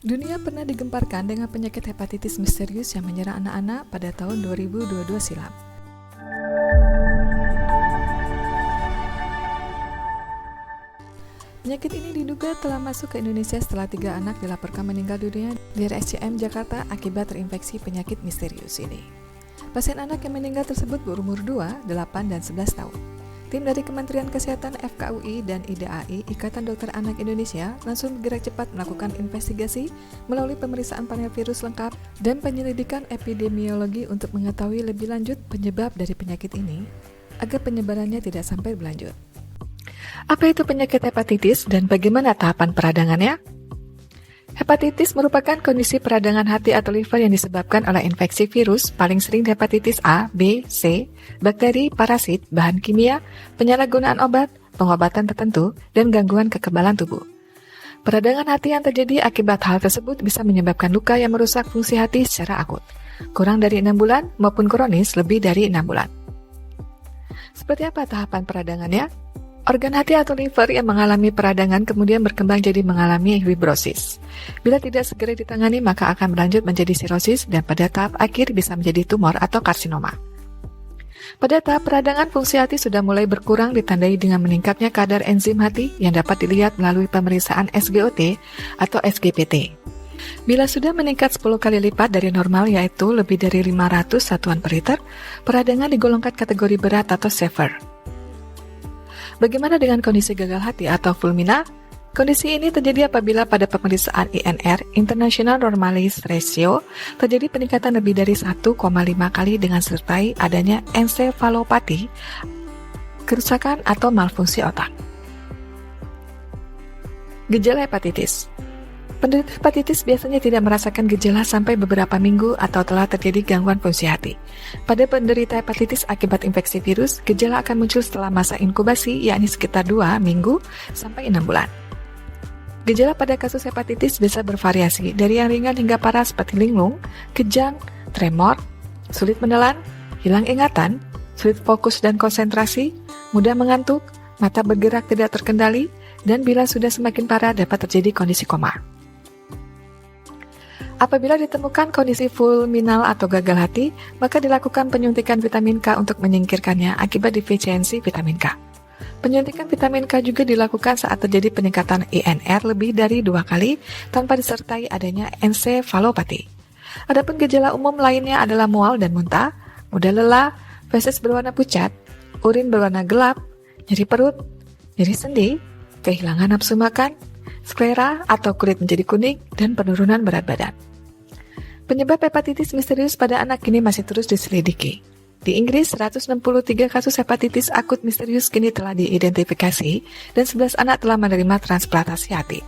Dunia pernah digemparkan dengan penyakit hepatitis misterius yang menyerang anak-anak pada tahun 2022 silam. Penyakit ini diduga telah masuk ke Indonesia setelah 3 anak dilaporkan meninggal dunia di RSCM Jakarta akibat terinfeksi penyakit misterius ini. Pasien anak yang meninggal tersebut berumur 2, 8, dan 11 tahun. Tim dari Kementerian Kesehatan FKUI dan IDAI, Ikatan Dokter Anak Indonesia, langsung bergerak cepat melakukan investigasi melalui pemeriksaan panel virus lengkap dan penyelidikan epidemiologi untuk mengetahui lebih lanjut penyebab dari penyakit ini, agar penyebarannya tidak sampai berlanjut. Apa itu penyakit hepatitis dan bagaimana tahapan peradangannya? Hepatitis merupakan kondisi peradangan hati atau liver yang disebabkan oleh infeksi virus, paling sering hepatitis A, B, C, bakteri, parasit, bahan kimia, penyalahgunaan obat, pengobatan tertentu, dan gangguan kekebalan tubuh. Peradangan hati yang terjadi akibat hal tersebut bisa menyebabkan luka yang merusak fungsi hati secara akut, kurang dari 6 bulan, maupun kronis lebih dari 6 bulan. Seperti apa tahapan peradangannya? Organ hati atau liver yang mengalami peradangan kemudian berkembang jadi mengalami fibrosis. Bila tidak segera ditangani maka akan berlanjut menjadi sirosis dan pada tahap akhir bisa menjadi tumor atau karsinoma. Pada tahap peradangan fungsi hati sudah mulai berkurang ditandai dengan meningkatnya kadar enzim hati yang dapat dilihat melalui pemeriksaan SGOT atau SGPT. Bila sudah meningkat 10 kali lipat dari normal yaitu lebih dari 500 satuan per liter, peradangan digolongkan kategori berat atau severe. Bagaimana dengan kondisi gagal hati atau fulmina? Kondisi ini terjadi apabila pada pemeriksaan INR, International Normalcy Ratio, terjadi peningkatan lebih dari 1,5 kali dengan sertai adanya ensefalopati, kerusakan atau malfungsi otak. Gejala hepatitis. Penderita hepatitis biasanya tidak merasakan gejala sampai beberapa minggu atau telah terjadi gangguan fungsi hati. Pada penderita hepatitis akibat infeksi virus, gejala akan muncul setelah masa inkubasi, yakni sekitar 2 minggu sampai 6 bulan. Gejala pada kasus hepatitis bisa bervariasi dari yang ringan hingga parah seperti linglung, kejang, tremor, sulit menelan, hilang ingatan, sulit fokus dan konsentrasi, mudah mengantuk, mata bergerak tidak terkendali, dan bila sudah semakin parah dapat terjadi kondisi koma. Apabila ditemukan kondisi fulminal atau gagal hati, maka dilakukan penyuntikan vitamin K untuk menyingkirkannya akibat defisiensi vitamin K. Penyuntikan vitamin K juga dilakukan saat terjadi peningkatan INR lebih dari 2 kali tanpa disertai adanya ensefalopati. Adapun gejala umum lainnya adalah mual dan muntah, mudah lelah, feses berwarna pucat, urin berwarna gelap, nyeri perut, nyeri sendi, kehilangan nafsu makan, sklera atau kulit menjadi kuning, dan penurunan berat badan. Penyebab hepatitis misterius pada anak kini masih terus diselidiki. Di Inggris, 163 kasus hepatitis akut misterius kini telah diidentifikasi dan 11 anak telah menerima transplantasi hati.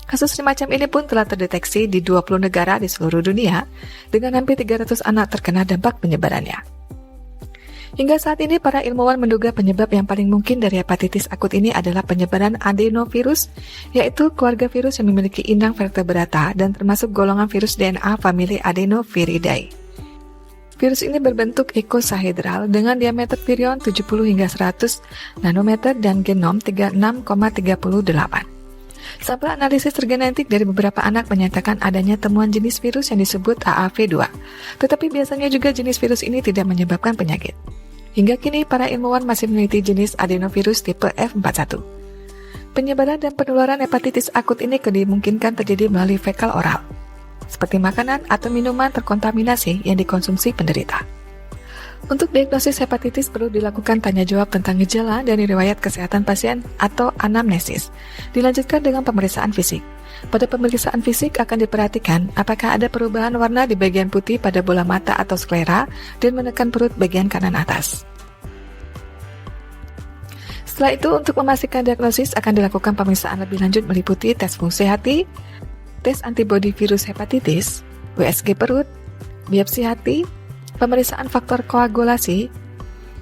Kasus semacam ini pun telah terdeteksi di 20 negara di seluruh dunia dengan hampir 300 anak terkena dampak penyebarannya. Hingga saat ini, para ilmuwan menduga penyebab yang paling mungkin dari hepatitis akut ini adalah penyebaran adenovirus, yaitu keluarga virus yang memiliki inang vertebrata dan termasuk golongan virus DNA famili Adenoviridae. Virus ini berbentuk icosahedral dengan diameter virion 70 hingga 100 nanometer dan genom 36,38. Sampel analisis tergenetik dari beberapa anak menyatakan adanya temuan jenis virus yang disebut AAV2, tetapi biasanya juga jenis virus ini tidak menyebabkan penyakit. Hingga kini, para ilmuwan masih meneliti jenis adenovirus tipe F41. Penyebaran dan penularan hepatitis akut ini dimungkinkan terjadi melalui fekal oral, seperti makanan atau minuman terkontaminasi yang dikonsumsi penderita. Untuk diagnosis hepatitis perlu dilakukan tanya jawab tentang gejala dan riwayat kesehatan pasien atau anamnesis. Dilanjutkan dengan pemeriksaan fisik. Pada pemeriksaan fisik akan diperhatikan apakah ada perubahan warna di bagian putih pada bola mata atau sklera dan menekan perut bagian kanan atas. Setelah itu, untuk memastikan diagnosis akan dilakukan pemeriksaan lebih lanjut meliputi tes fungsi hati, tes antibodi virus hepatitis, USG perut, biopsi hati, pemeriksaan faktor koagulasi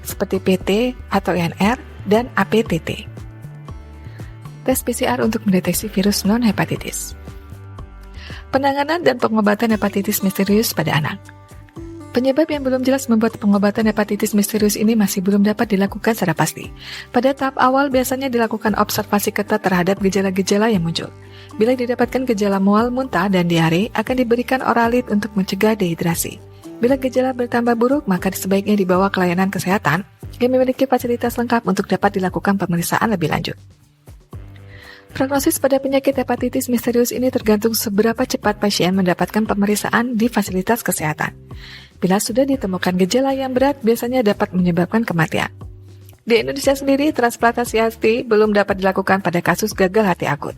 seperti PT atau INR, dan APTT. Tes PCR untuk mendeteksi virus non-hepatitis. Penanganan dan pengobatan hepatitis misterius pada anak. Penyebab yang belum jelas membuat pengobatan hepatitis misterius ini masih belum dapat dilakukan secara pasti. Pada tahap awal biasanya dilakukan observasi ketat terhadap gejala-gejala yang muncul. Bila didapatkan gejala mual, muntah, dan diare, akan diberikan oralit untuk mencegah dehidrasi. Bila gejala bertambah buruk, maka sebaiknya dibawa ke layanan kesehatan yang memiliki fasilitas lengkap untuk dapat dilakukan pemeriksaan lebih lanjut. Prognosis pada penyakit hepatitis misterius ini tergantung seberapa cepat pasien mendapatkan pemeriksaan di fasilitas kesehatan. Bila sudah ditemukan gejala yang berat, biasanya dapat menyebabkan kematian. Di Indonesia sendiri, transplantasi hati belum dapat dilakukan pada kasus gagal hati akut.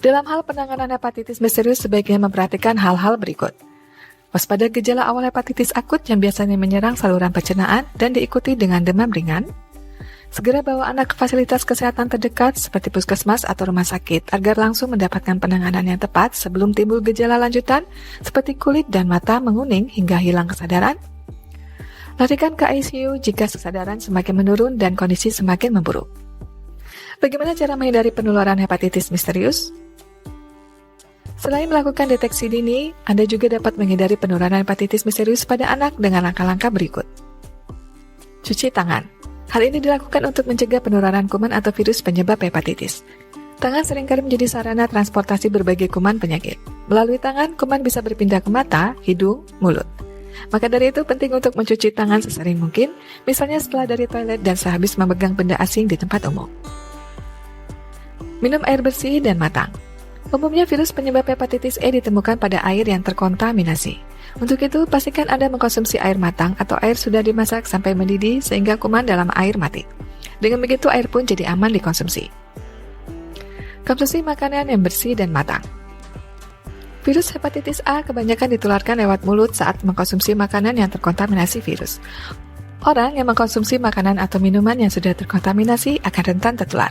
Dalam hal penanganan hepatitis misterius, sebaiknya memperhatikan hal-hal berikut. Waspada gejala awal hepatitis akut yang biasanya menyerang saluran pencernaan dan diikuti dengan demam ringan. Segera bawa anak ke fasilitas kesehatan terdekat seperti puskesmas atau rumah sakit agar langsung mendapatkan penanganan yang tepat sebelum timbul gejala lanjutan seperti kulit dan mata menguning hingga hilang kesadaran. Larikan ke ICU jika kesadaran semakin menurun dan kondisi semakin memburuk. Bagaimana cara menghindari penularan hepatitis misterius? Selain melakukan deteksi dini, Anda juga dapat menghindari penularan hepatitis misterius pada anak dengan langkah-langkah berikut. Cuci tangan. Hal ini dilakukan untuk mencegah penularan kuman atau virus penyebab hepatitis. Tangan seringkali menjadi sarana transportasi berbagai kuman penyakit. Melalui tangan, kuman bisa berpindah ke mata, hidung, mulut. Maka dari itu penting untuk mencuci tangan sesering mungkin, misalnya setelah dari toilet dan sehabis memegang benda asing di tempat umum. Minum air bersih dan matang. Umumnya virus penyebab hepatitis E ditemukan pada air yang terkontaminasi. Untuk itu, pastikan Anda mengkonsumsi air matang atau air sudah dimasak sampai mendidih sehingga kuman dalam air mati. Dengan begitu, air pun jadi aman dikonsumsi. Konsumsi makanan yang bersih dan matang. Virus hepatitis A kebanyakan ditularkan lewat mulut saat mengkonsumsi makanan yang terkontaminasi virus. Orang yang mengkonsumsi makanan atau minuman yang sudah terkontaminasi akan rentan tertular.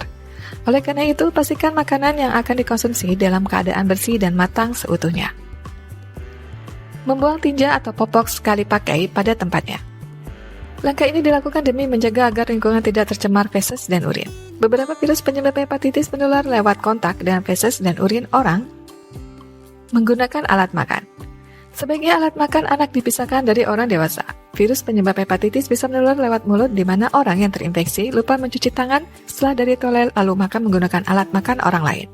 Oleh karena itu, pastikan makanan yang akan dikonsumsi dalam keadaan bersih dan matang seutuhnya. Membuang tinja atau popok sekali pakai pada tempatnya. Langkah ini dilakukan demi menjaga agar lingkungan tidak tercemar feses dan urin. Beberapa virus penyebab hepatitis menular lewat kontak dengan feses dan urin orang menggunakan alat makan. Sebaiknya alat makan anak dipisahkan dari orang dewasa. Virus penyebab hepatitis bisa menular lewat mulut di mana orang yang terinfeksi lupa mencuci tangan setelah dari toilet lalu makan menggunakan alat makan orang lain.